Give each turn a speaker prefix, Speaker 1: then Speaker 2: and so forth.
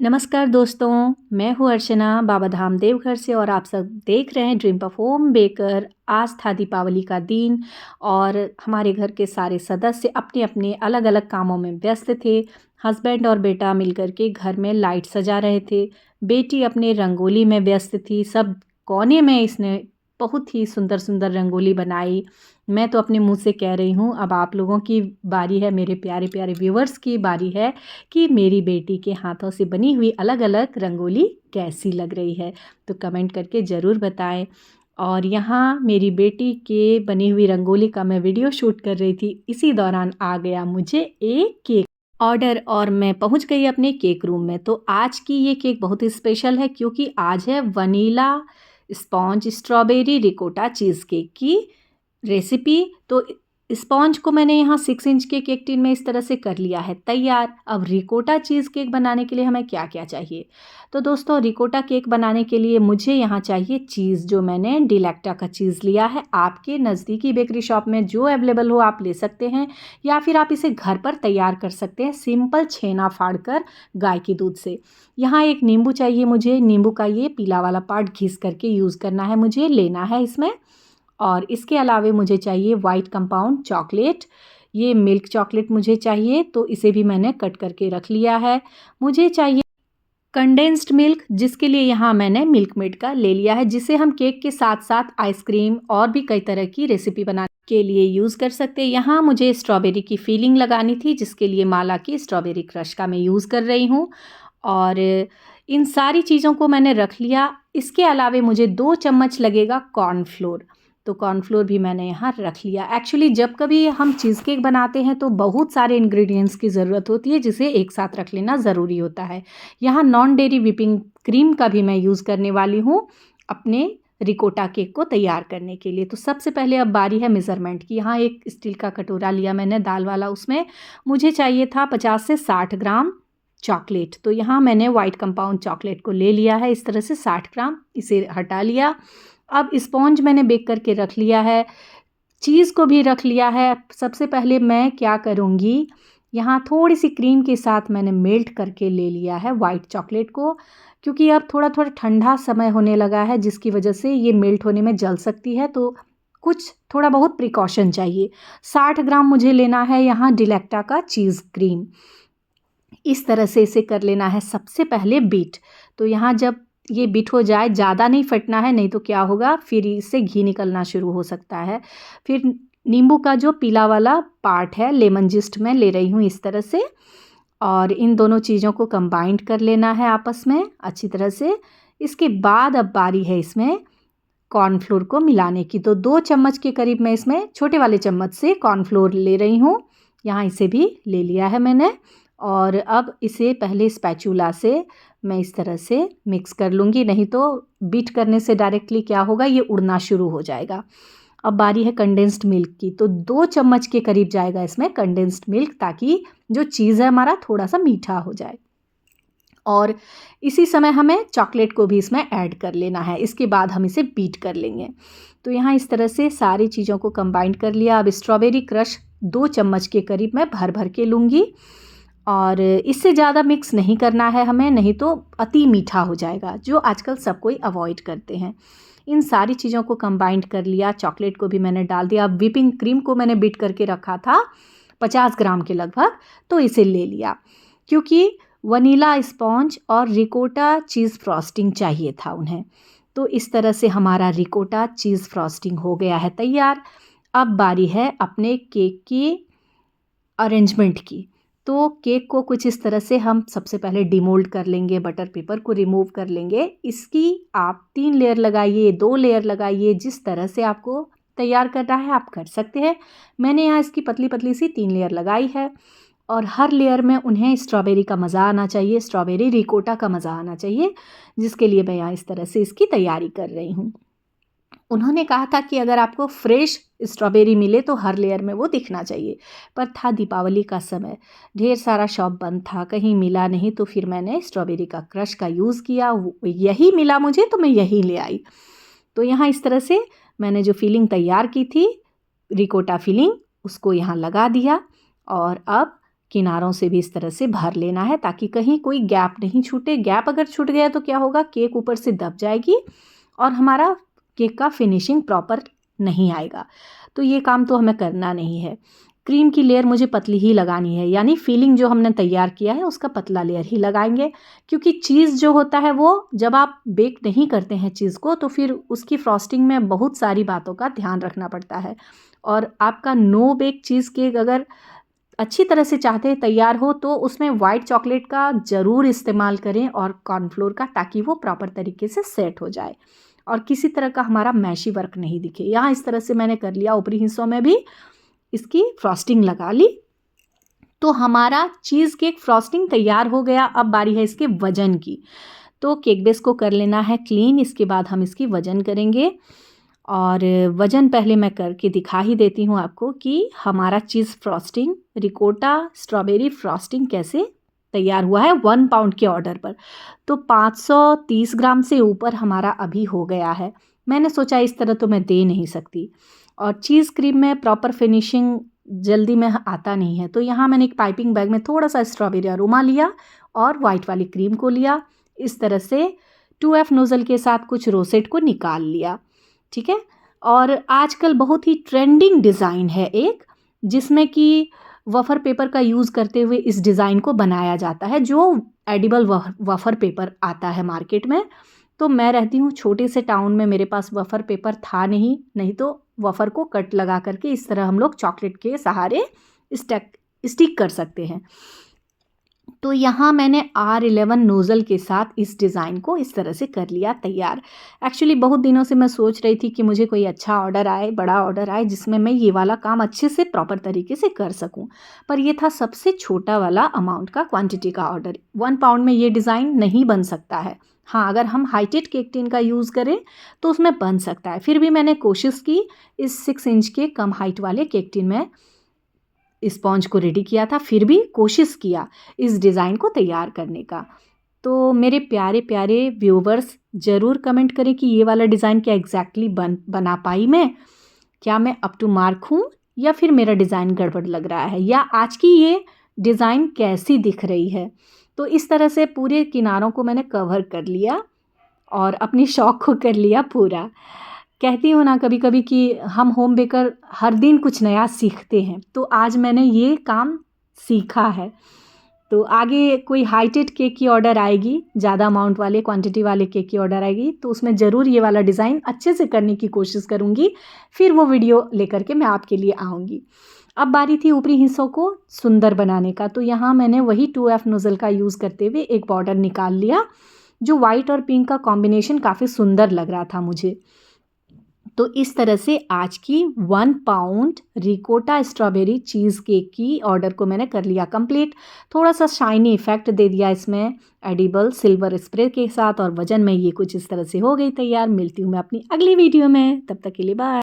Speaker 1: नमस्कार दोस्तों, मैं हूँ अर्चना बाबा धाम देवघर से और आप सब देख रहे हैं ड्रीम ऑफ होम बेकर। आज था दीपावली का दिन और हमारे घर के सारे सदस्य अपने अपने अलग अलग कामों में व्यस्त थे। हस्बैंड और बेटा मिलकर के घर में लाइट सजा रहे थे। बेटी अपने रंगोली में व्यस्त थी। सब कोने में इसने बहुत ही सुंदर सुंदर रंगोली बनाई। मैं तो अपने मुंह से कह रही हूँ, अब आप लोगों की बारी है, मेरे प्यारे प्यारे व्यूवर्स की बारी है कि मेरी बेटी के हाथों से बनी हुई अलग अलग रंगोली कैसी लग रही है। तो कमेंट करके ज़रूर बताएं। और यहाँ मेरी बेटी के बनी हुई रंगोली का मैं वीडियो शूट कर रही थी। इसी दौरान आ गया मुझे एक केक ऑर्डर और मैं पहुँच गई अपने केक रूम में। तो आज की ये केक बहुत ही स्पेशल है क्योंकि आज है vanilla sponge strawberry ricotta cheese cake की रेसिपी। तो स्पॉन्ज को मैंने यहाँ 6 इंच के केक टिन में इस तरह से कर लिया है तैयार। अब रिकोटा चीज़ केक बनाने के लिए हमें क्या क्या चाहिए। तो दोस्तों, रिकोटा केक बनाने के लिए मुझे यहाँ चाहिए चीज़, जो मैंने डिलेक्टा का चीज़ लिया है। आपके नज़दीकी बेकरी शॉप में जो अवेलेबल हो आप ले सकते हैं, या फिर आप इसे घर पर तैयार कर सकते हैं सिंपल छेना फाड़ कर गाय के दूध से। यहाँ एक नींबू चाहिए मुझे। नींबू का ये पीला वाला पार्ट घिस करके यूज़ करना है, मुझे लेना है इसमें। और इसके अलावे मुझे चाहिए वाइट कंपाउंड चॉकलेट। ये मिल्क चॉकलेट मुझे चाहिए, तो इसे भी मैंने कट करके रख लिया है। मुझे चाहिए कंडेंस्ड मिल्क, जिसके लिए यहाँ मैंने मिल्क मेड का ले लिया है, जिसे हम केक के साथ साथ आइसक्रीम और भी कई तरह की रेसिपी बनाने के लिए यूज़ कर सकते हैं। यहाँ मुझे स्ट्रॉबेरी की फीलिंग लगानी थी, जिसके लिए माला की स्ट्रॉबेरी क्रश का मैं यूज़ कर रही हूँ। और इन सारी चीज़ों को मैंने रख लिया। इसके अलावे मुझे 2 चम्मच लगेगा कॉर्नफ्लोर, तो कॉर्नफ्लोर भी मैंने यहाँ रख लिया। एक्चुअली जब कभी हम चीज़ केक बनाते हैं तो बहुत सारे इंग्रेडिएंट्स की ज़रूरत होती है, जिसे एक साथ रख लेना ज़रूरी होता है। यहाँ नॉन डेयरी व्हिपिंग क्रीम का भी मैं यूज़ करने वाली हूँ अपने रिकोटा केक को तैयार करने के लिए। तो सबसे पहले अब बारी है मेज़रमेंट की। यहाँ एक स्टील का कटोरा लिया मैंने दाल वाला, उसमें मुझे चाहिए था 50 से 60 ग्राम चॉकलेट। तो यहाँ मैंने वाइट कंपाउंड चॉकलेट को ले लिया है इस तरह से 60 ग्राम, इसे हटा लिया। अब स्पॉन्ज मैंने बेक करके रख लिया है, चीज़ को भी रख लिया है। सबसे पहले मैं क्या करूँगी, यहाँ थोड़ी सी क्रीम के साथ मैंने मेल्ट करके ले लिया है वाइट चॉकलेट को, क्योंकि अब थोड़ा थोड़ा ठंडा समय होने लगा है, जिसकी वजह से ये मेल्ट होने में जल सकती है, तो कुछ थोड़ा बहुत प्रिकॉशन चाहिए। 60 ग्राम मुझे लेना है यहाँ डिलेक्टा का चीज़ क्रीम। इस तरह से इसे कर लेना है सबसे पहले बीट। तो यहाँ जब ये बीट हो जाए, ज़्यादा नहीं फटना है, नहीं तो क्या होगा, फिर इससे घी निकलना शुरू हो सकता है। फिर नींबू का जो पीला वाला पार्ट है, लेमन जिस्ट में ले रही हूँ इस तरह से, और इन दोनों चीज़ों को कंबाइंड कर लेना है आपस में अच्छी तरह से। इसके बाद अब बारी है इसमें कॉर्नफ्लोर को मिलाने की। तो 2 चम्मच के करीब मैं इसमें छोटे वाले चम्मच से कॉर्नफ्लोर ले रही हूँ। यहाँ इसे भी ले लिया है मैंने, और अब इसे पहले स्पैचुला से मैं इस तरह से मिक्स कर लूँगी, नहीं तो बीट करने से डायरेक्टली क्या होगा, ये उड़ना शुरू हो जाएगा। अब बारी है कंडेंस्ड मिल्क की। तो 2 चम्मच के करीब जाएगा इसमें कंडेंस्ड मिल्क, ताकि जो चीज़ है हमारा थोड़ा सा मीठा हो जाए। और इसी समय हमें चॉकलेट को भी इसमें ऐड कर लेना है। इसके बाद हम इसे बीट कर लेंगे। तो यहाँ इस तरह से सारी चीज़ों को कंबाइन कर लिया। अब स्ट्रॉबेरी क्रश 2 चम्मच के करीब मैं भर भर के लूँगी, और इससे ज़्यादा मिक्स नहीं करना है हमें, नहीं तो अति मीठा हो जाएगा, जो आजकल सब कोई अवॉइड करते हैं। इन सारी चीज़ों को कंबाइंड कर लिया। चॉकलेट को भी मैंने डाल दिया। अब व्हिपिंग क्रीम को मैंने बीट करके रखा था 50 ग्राम के लगभग, तो इसे ले लिया, क्योंकि वनीला स्पॉन्ज और रिकोटा चीज़ फ्रॉस्टिंग चाहिए था उन्हें। तो इस तरह से हमारा रिकोटा चीज़ फ्रॉस्टिंग हो गया है तैयार। अब बारी है अपने केक की अरेंजमेंट की। तो केक को कुछ इस तरह से हम सबसे पहले डिमोल्ड कर लेंगे, बटर पेपर को रिमूव कर लेंगे। इसकी आप 3 लेयर लगाइए, 2 लेयर लगाइए, जिस तरह से आपको तैयार करना है आप कर सकते हैं। मैंने यहाँ इसकी पतली पतली सी 3 लेयर लगाई है, और हर लेयर में उन्हें स्ट्रॉबेरी का मज़ा आना चाहिए, स्ट्रॉबेरी रिकोटा का मज़ा आना चाहिए, जिसके लिए मैं यहाँ इस तरह से इसकी तैयारी कर रही हूँ। उन्होंने कहा था कि अगर आपको फ्रेश स्ट्रॉबेरी मिले तो हर लेयर में वो दिखना चाहिए, पर था दीपावली का समय, ढेर सारा शॉप बंद था, कहीं मिला नहीं, तो फिर मैंने स्ट्रॉबेरी का क्रश का यूज़ किया। यही मिला मुझे, तो मैं यही ले आई। तो यहाँ इस तरह से मैंने जो फीलिंग तैयार की थी, रिकोटा फीलिंग, उसको यहाँ लगा दिया। और अब किनारों से भी इस तरह से भर लेना है ताकि कहीं कोई गैप नहीं छूटे। गैप अगर छूट गया तो क्या होगा, केक ऊपर से दब जाएगी और हमारा केक का फिनिशिंग प्रॉपर नहीं आएगा। तो ये काम तो हमें करना नहीं है। क्रीम की लेयर मुझे पतली ही लगानी है, यानी फिलिंग जो हमने तैयार किया है उसका पतला लेयर ही लगाएंगे, क्योंकि चीज़ जो होता है वो जब आप बेक नहीं करते हैं चीज़ को तो फिर उसकी फ्रॉस्टिंग में बहुत सारी बातों का ध्यान रखना पड़ता है। और आपका नो बेक चीज़ केक अगर अच्छी तरह से चाहते हैं तैयार हो तो उसमें वाइट चॉकलेट का ज़रूर इस्तेमाल करें और कॉर्नफ्लोर का, ताकि वो प्रॉपर तरीके से सेट हो जाए और किसी तरह का हमारा मैशी वर्क नहीं दिखे। यहाँ इस तरह से मैंने कर लिया, ऊपरी हिस्सों में भी इसकी फ्रॉस्टिंग लगा ली। तो हमारा चीज़ केक फ्रॉस्टिंग तैयार हो गया। अब बारी है इसके वज़न की। तो केक बेस को कर लेना है क्लीन, इसके बाद हम इसकी वज़न करेंगे। और वज़न पहले मैं करके दिखा ही देती हूँ आपको कि हमारा चीज़ फ्रॉस्टिंग रिकोटा स्ट्रॉबेरी फ्रॉस्टिंग कैसे तैयार हुआ है 1 पाउंड के ऑर्डर पर। तो 530 ग्राम से ऊपर हमारा अभी हो गया है। मैंने सोचा इस तरह तो मैं दे नहीं सकती, और चीज़ क्रीम में प्रॉपर फिनिशिंग जल्दी में आता नहीं है। तो यहाँ मैंने एक पाइपिंग बैग में थोड़ा सा स्ट्रॉबेरी अरोमा लिया और वाइट वाली क्रीम को लिया। इस तरह से 2F नोज़ल के साथ कुछ रोसेट को निकाल लिया, ठीक है। और आजकल बहुत ही ट्रेंडिंग डिज़ाइन है एक, जिसमें कि वफ़र पेपर का यूज़ करते हुए इस डिज़ाइन को बनाया जाता है, जो एडिबल वफ़र पेपर आता है मार्केट में। तो मैं रहती हूँ छोटे से टाउन में, मेरे पास वफ़र पेपर था नहीं तो वफ़र को कट लगा करके इस तरह हम लोग चॉकलेट के सहारे स्टिक कर सकते हैं। तो यहाँ मैंने R11 नोज़ल के साथ इस डिज़ाइन को इस तरह से कर लिया तैयार। एक्चुअली बहुत दिनों से मैं सोच रही थी कि मुझे कोई अच्छा ऑर्डर आए, बड़ा ऑर्डर आए, जिसमें मैं ये वाला काम अच्छे से प्रॉपर तरीके से कर सकूं। पर ये था सबसे छोटा वाला अमाउंट का, क्वांटिटी का ऑर्डर। 1 पाउंड में ये डिज़ाइन नहीं बन सकता है। हाँ, अगर हम हाइटेड केक टिन का यूज़ करें तो उसमें बन सकता है। फिर भी मैंने कोशिश की इस 6 इंच के कम हाइट वाले केक टिन में स्पॉन्ज को रेडी किया था, फिर भी कोशिश किया इस डिज़ाइन को तैयार करने का। तो मेरे प्यारे प्यारे व्यूवर्स ज़रूर कमेंट करें कि ये वाला डिज़ाइन क्या एग्जैक्टली बना पाई मैं, क्या मैं अप टू मार्क हूँ या फिर मेरा डिज़ाइन गड़बड़ लग रहा है, या आज की ये डिज़ाइन कैसी दिख रही है। तो इस तरह से पूरे किनारों को मैंने कवर कर लिया और अपनी शौक़ को कर लिया पूरा। कहती हूँ ना कभी कभी कि हम होम बेकर हर दिन कुछ नया सीखते हैं, तो आज मैंने ये काम सीखा है। तो आगे कोई हाइटेड केक की ऑर्डर आएगी, ज़्यादा अमाउंट वाले क्वांटिटी वाले केक की ऑर्डर आएगी, तो उसमें ज़रूर ये वाला डिज़ाइन अच्छे से करने की कोशिश करूँगी। फिर वो वीडियो लेकर के मैं आपके लिए आऊँगी। अब बारी थी ऊपरी हिस्सों को सुंदर बनाने का। तो यहाँ मैंने वही 2F नोज़ल का यूज़ करते हुए एक बॉर्डर निकाल लिया, जो वाइट और पिंक का कॉम्बिनेशन काफ़ी सुंदर लग रहा था मुझे। तो इस तरह से आज की 1 pound ricotta strawberry cheese cake की ऑर्डर को मैंने कर लिया कंप्लीट। थोड़ा सा शाइनी इफ़ेक्ट दे दिया इसमें एडिबल सिल्वर स्प्रे के साथ, और वज़न में ये कुछ इस तरह से हो गई तैयार। मिलती हूँ मैं अपनी अगली वीडियो में, तब तक के लिए बाय।